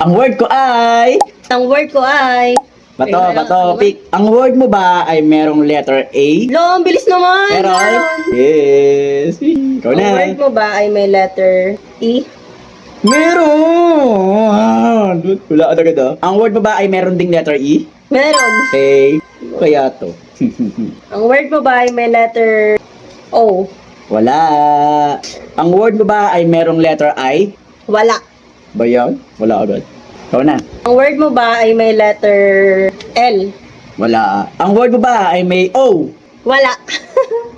Ang word ko ay... Ang word ko ay... Bato, pick. Ang word mo ba ay merong letter A? Lo, ang bilis naman! Meron? Yes. Ikaw Ang na. word mo ba ay may letter E? Meron! Wala ka agad ah. Ang word mo ba ay meron ding letter E? Meron. Okay. Kaya to. Ang word mo ba ay may letter O? Wala. Ang word mo ba ay merong letter I? Wala. Ba yan? Wala agad. Ikaw na. Ang word mo ba ay may letter L? Wala. Ang word mo ba ay may O? Wala.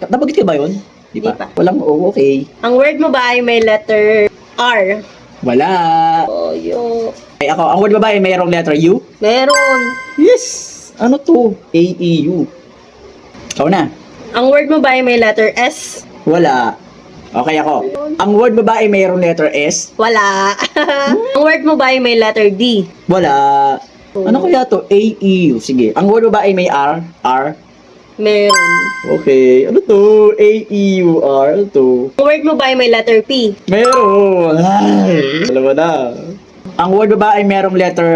Napagit ka ba yun? Di pa? Di pa. Walang O, okay. Ang word mo ba ay may letter R? Wala. Oh, yo. Ay, ako, ang word mo ba ay mayroong letter U? Meron. Yes! Ano to? A-E-U. Ikaw na. Ang word mo ba ay may letter S? Wala. Okay ako. Ang word mo ba ay mayroong letter S? Wala. Ang word mo ba ay may letter D? Wala. Ano kaya to? A-E-U. Sige. Ang word mo ba ay may R? R? Meron. Okay. Ano to? A-E-U-R. Ano to? Ang word mo ba ay may letter P? Meron. Ay. Alam mo na. Ang word mo ba ay merong letter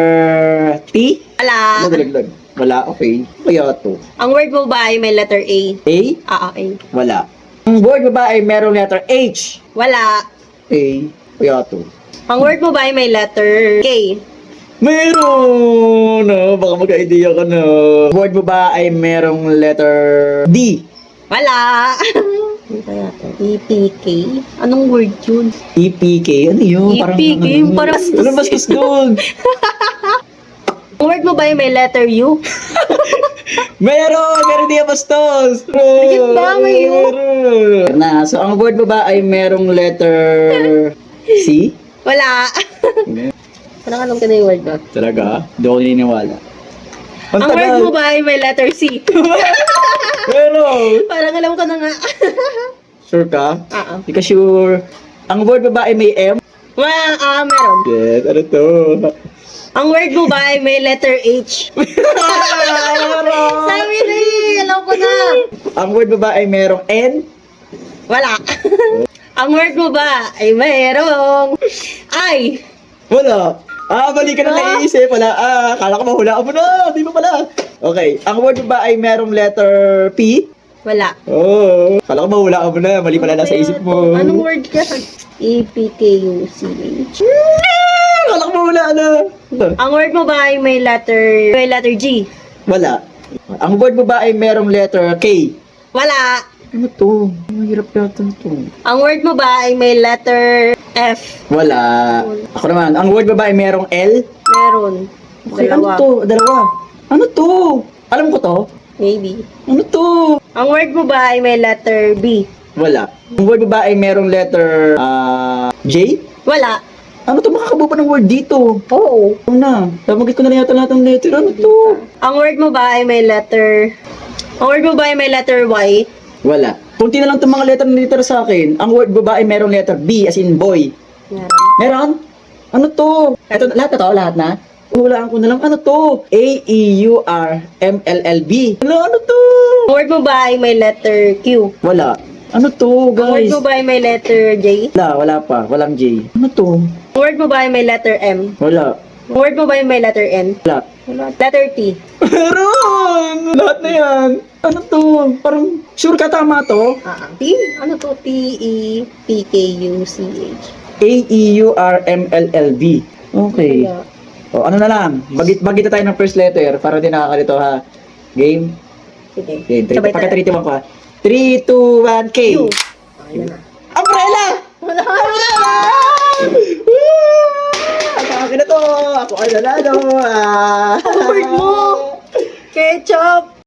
T? Wala. Nadalaglag. Wala. Okay. Kaya to. Ang word mo ba ay may letter A? A? A. Wala. Ang word mo ba ay merong letter H? Wala. A? Kaya to. Ang word mo ba ay may letter K? Meron! No, baka magka-idea ka na. Word mo ba ay merong letter D? Wala. Ano kaya to? EPK? Anong word yun? EPK? Ano yun? EPK, yung parang bastos. Ano bastos doon? Ang word mo ba ay may letter U? Meron! Meron di bastos! Bakit ba may U? Meron. Na, so ang word mo ba ay merong letter C? Wala. Parang anong ka na yung word mo? Talaga? Hindi ako naniniwala. Ang word mo ba ay may letter C? Meron! Parang alam ko na nga. Sure ka? Oo. Hindi ka sure. Ang word mo ba ay may M? Meron. Yes, ano to? Ang word mo ba ay may letter H? Sabi na eh, alam ko na. Ang word mo ba ay merong N? Wala. Ang word mo ba ay mayroong I? Wala. Mali ka na naisip. Wala. Kala ko mahulaan mo na. Di ba pala? Okay. Ang word mo ba ay merong letter P? Wala. Oh. Kala ko mahulaan mo na. Mali pala nasa isip mo. Anong word ka? EPKUCH. Kala ko mahulaan na. Ang word mo ba ay may letter G? Wala. Ang word mo ba ay merong letter K? Wala. Ano to? Mahirap yata to. Ang word mo ba ay may letter F? Wala. Ako naman. Ang word mo ba ay merong L? Meron. Okay, ano Dalawa. to? Dalawa. Ano to? Alam ko to. Maybe. Ano to? Ang word mo ba ay may letter B? Wala. Ang word mo ba ay merong letter J? Wala. Ano to? Makakabuo pa ng word dito. Oo. Ano na? Namagit ko na yata lahat ng letter. Ano to? Ang word mo ba ay may letter... Ang word mo ba ay may letter Y? Wala. Kunti na lang itong mga letter na letter sa akin. Ang word mo ba ay merong letter B as in boy? Meron. Meron? Ano to? Ito, lahat na to? Lahat na? Hulaan ko na lang. Ano to? A-E-U-R-M-L-L-B. Ano to? Ang word mo ba ay may letter Q? Wala. Ano to, Ang word guys? mo ba ay may letter J? Wala pa. Walang J. Ano to? Ang word mo ba ay may letter M? Wala. Ang word mo ba ay may letter N? Wala. Letter T. Meron! Lahat na yan. Ano to? Parang sure ka tama to? T? Ano to? T-E-P-K-U-C-H. A-E-U-R-M-L-L-B. Okay. Kaya, O, ano na lang. Bagit na tayo ng first letter para di nakakalito ha. Game? sige. Game. Sabay tayo. Pagka 3, 2, 1 pa. 3, 2, 1, K. Q. Ayun na. Umbrella! Wala. Ang akin na to. Ako ay nanalo. Ang word mo. Ketchup.